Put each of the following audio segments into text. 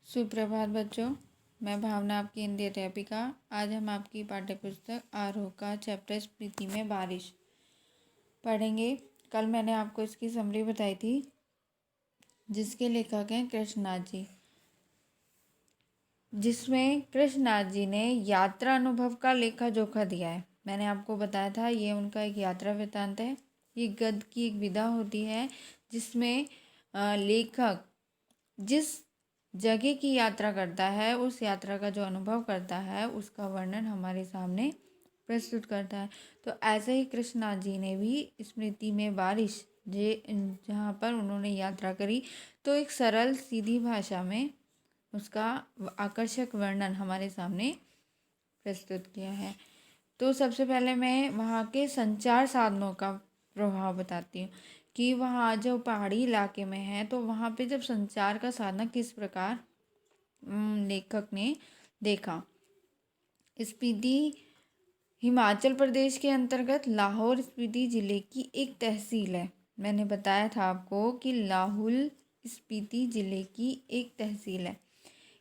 सुप्रभात बच्चों, मैं भावना आपकी हिंदी अध्यापिका। आज हम आपकी पाठ्यपुस्तक आरोह का चैप्टर स्मृति में बारिश पढ़ेंगे। कल मैंने आपको इसकी समरी बताई थी, जिसके लेखक हैं कृष्णनाथ जी, जिसमें कृष्णनाथ जी ने यात्रा अनुभव का लेखा जोखा दिया है। मैंने आपको बताया था ये उनका एक यात्रा वृत्तांत है। ये गद्य की एक विधा होती है जिसमें लेखक जिस जगह की यात्रा करता है, उस यात्रा का जो अनुभव करता है, उसका वर्णन हमारे सामने प्रस्तुत करता है। तो ऐसे ही कृष्णनाथ जी ने भी स्मृति में बारिश जहाँ पर उन्होंने यात्रा करी, तो एक सरल सीधी भाषा में उसका आकर्षक वर्णन हमारे सामने प्रस्तुत किया है। तो सबसे पहले मैं वहाँ के संचार साधनों का प्रभाव बताती हूँ कि वहाँ जो पहाड़ी इलाके में है, तो वहाँ पे जब संचार का साधन किस प्रकार लेखक ने देखा। स्पीति हिमाचल प्रदेश के अंतर्गत लाहौल स्पीति जिले की एक तहसील है। मैंने बताया था आपको कि लाहौल स्पीति जिले की एक तहसील है।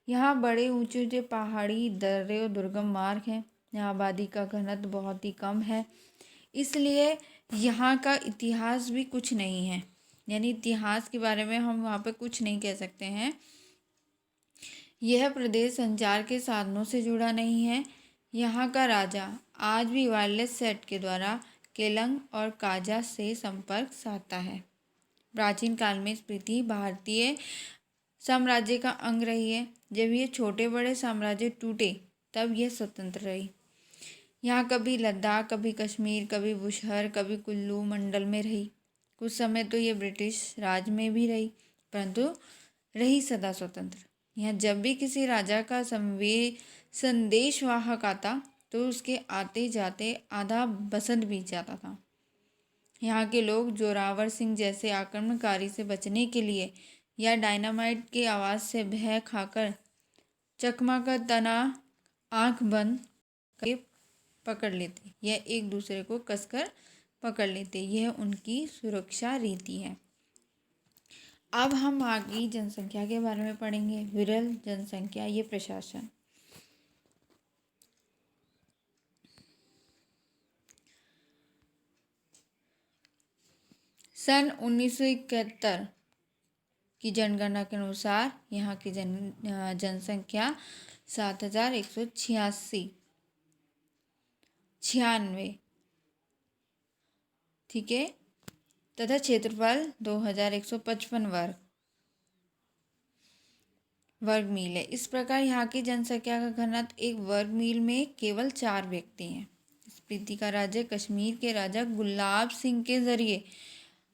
यहाँ बड़े ऊंचे ऊंचे पहाड़ी दर्रे और दुर्गम मार्ग हैं। यहाँ आबादी का घनत्व बहुत ही कम है, इसलिए यहाँ का इतिहास भी कुछ नहीं है। यानी इतिहास के बारे में हम वहाँ पे कुछ नहीं कह सकते हैं। यह प्रदेश संचार के साधनों से जुड़ा नहीं है। यहाँ का राजा आज भी वायरलेस सेट के द्वारा केलंग और काजा से संपर्क साधता है। प्राचीन काल में स्पीति भारतीय साम्राज्य का अंग रही है। जब ये छोटे बड़े साम्राज्य टूटे, तब यह स्वतंत्र रही। यहाँ कभी लद्दाख, कभी कश्मीर, कभी बुशहर, कभी कुल्लू मंडल में रही। कुछ समय तो ये ब्रिटिश राज में भी रही, परंतु रही सदा स्वतंत्र। यहाँ जब भी किसी राजा का संदेशवाहक आता, तो उसके आते जाते आधा बसंत बीत जाता था। यहाँ के लोग जोरावर सिंह जैसे आक्रमणकारी से बचने के लिए या डायनामाइट की आवाज़ से भय खाकर चकमा का तना आंख बंद करके पकड़ लेते या एक दूसरे को कसकर पकड़ लेते। यह उनकी सुरक्षा रीति है। अब हम आगे जनसंख्या के बारे में पढ़ेंगे। विरल जनसंख्या, ये प्रशासन। सन 1971 की जनगणना के अनुसार यहाँ की जनसंख्या 7,196 ठीक है, तथा क्षेत्रफल 2,155 वर्ग मील है। इस प्रकार यहाँ की जनसंख्या का घनत्व एक वर्ग मील में केवल 4 व्यक्ति हैं। स्पीति का राज्य कश्मीर के राजा गुलाब सिंह के जरिए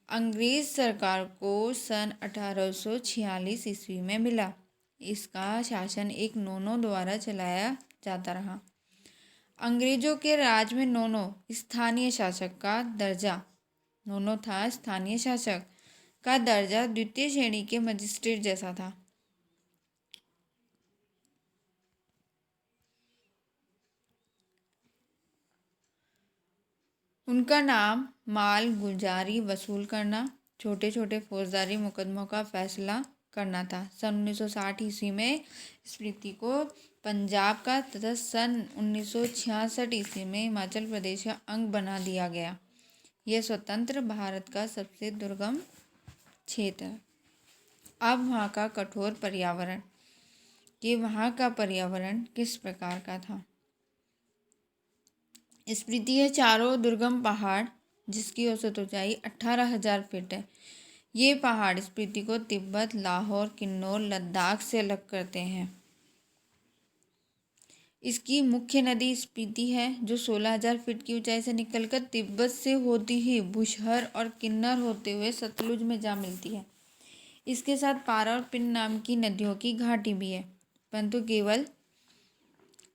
अंग्रेज सरकार को सन 1846 ईस्वी में मिला। इसका शासन एक नोनो द्वारा चलाया जाता रहा। अंग्रेजों के राज में नोनो स्थानीय शासक का दर्जा नोनो था स्थानीय शासक का दर्जा द्वितीय श्रेणी के मजिस्ट्रेट जैसा था। उनका नाम माल गुजारी वसूल करना, छोटे छोटे फौजदारी मुकदमों का फैसला करना था। सन 1960 ईस्वी में स्पीति को पंजाब का तथा सन 1966 ईस्वी में हिमाचल प्रदेश का अंग बना दिया गया। यह स्वतंत्र भारत का सबसे दुर्गम क्षेत्र है। अब वहाँ का कठोर पर्यावरण, कि वहाँ का पर्यावरण किस प्रकार का था। स्पीति है चारों दुर्गम पहाड़, जिसकी औसत ऊंचाई 18,000 फीट है। ये पहाड़ स्पीति को तिब्बत, लाहौर, किन्नौर, लद्दाख से अलग करते हैं। इसकी मुख्य नदी स्पीति है, जो 16,000 फीट की ऊंचाई से निकलकर तिब्बत से होती ही बुशहर और किन्नर होते हुए सतलुज में जा मिलती है। इसके साथ पारा और पिन नाम की नदियों की घाटी भी है, परंतु केवल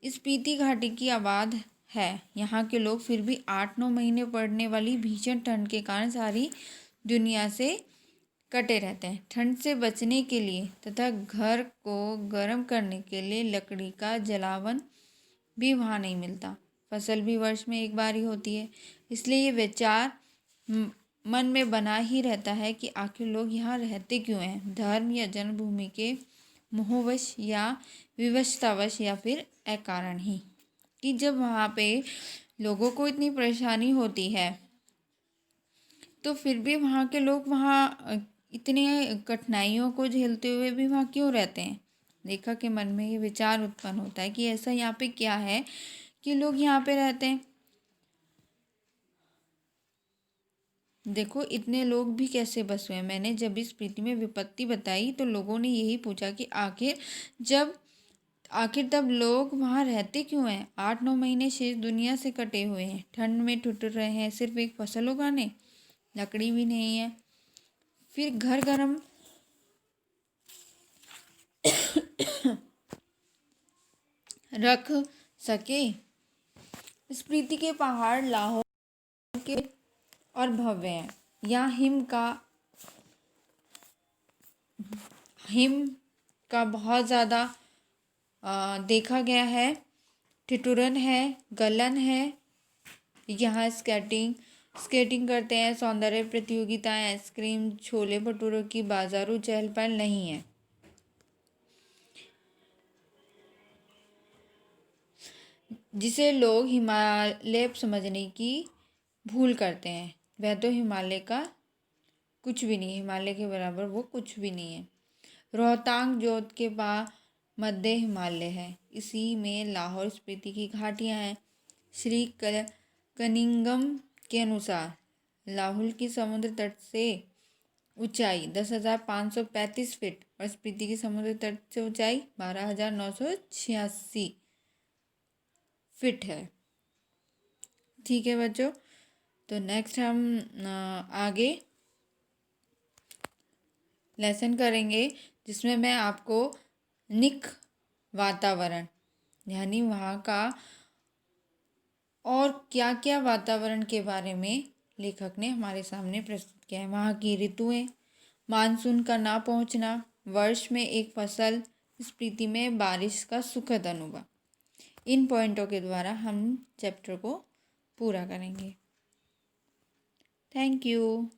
स्पीति घाटी की आबाद है। यहाँ के लोग फिर भी 8-9 महीने पड़ने वाली भीषण ठंड के कारण सारी दुनिया से कटे रहते हैं। ठंड से बचने के लिए तथा घर को गर्म करने के लिए लकड़ी का जलावन भी वहाँ नहीं मिलता। फसल भी वर्ष में एक बार ही होती है, इसलिए ये विचार मन में बना ही रहता है कि आखिर लोग यहाँ रहते क्यों हैं। धर्म या जन्मभूमि के मोहवश या विवशतावश या फिर अकारण ही, कि जब वहाँ पे लोगों को इतनी परेशानी होती है तो फिर भी वहाँ के लोग वहाँ इतने कठिनाइयों को झेलते हुए भी वहाँ क्यों रहते हैं। लेखक के मन में ये विचार उत्पन्न होता है कि ऐसा यहाँ पे क्या है कि लोग यहाँ पे रहते हैं। देखो इतने लोग भी कैसे बसे हुए हैं। मैंने जब इस प्रीति में विपत्ति बताई तो लोगों ने यही पूछा कि आखिर तब लोग वहाँ रहते क्यों हैं। 8-9 महीने शेष दुनिया से कटे हुए हैं, ठंड में ठिठुर रहे हैं, सिर्फ एक फसल उगाने, लकड़ी भी नहीं है, फिर घर गर्म रख सके। इस प्रीति के पहाड़ लाहौर के और भव्य हैं। यहाँ हिम का बहुत ज़्यादा देखा गया है। ठिठुरन है, गलन है। यहाँ स्केटिंग करते हैं, सौंदर्य प्रतियोगिताएं, आइसक्रीम, छोले भटूरों की बाजारू चहल पहल नहीं है। जिसे लोग हिमालय समझने की भूल करते हैं, वह तो हिमालय का कुछ भी नहीं है, हिमालय के बराबर वो कुछ भी नहीं है। रोहतांग जोत के पास मध्य हिमालय है, इसी में लाहौर स्पीति की घाटियाँ हैं। श्री कनिंगम के अनुसार लाहौल की समुद्र तट से ऊंचाई 10,535 फीट और स्पीति की समुद्र तट से ऊंचाई 12,986 फीट है। ठीक है बच्चों, तो नेक्स्ट हम आगे लेसन करेंगे जिसमें मैं आपको निक वातावरण यानी वहाँ का और क्या क्या वातावरण के बारे में लेखक ने हमारे सामने प्रस्तुत किया है। वहाँ की ऋतुएं, मानसून का ना पहुँचना, वर्ष में एक फसल, स्पीति में बारिश का सुखद अनुभव। इन पॉइंटों के द्वारा हम चैप्टर को पूरा करेंगे। Thank you.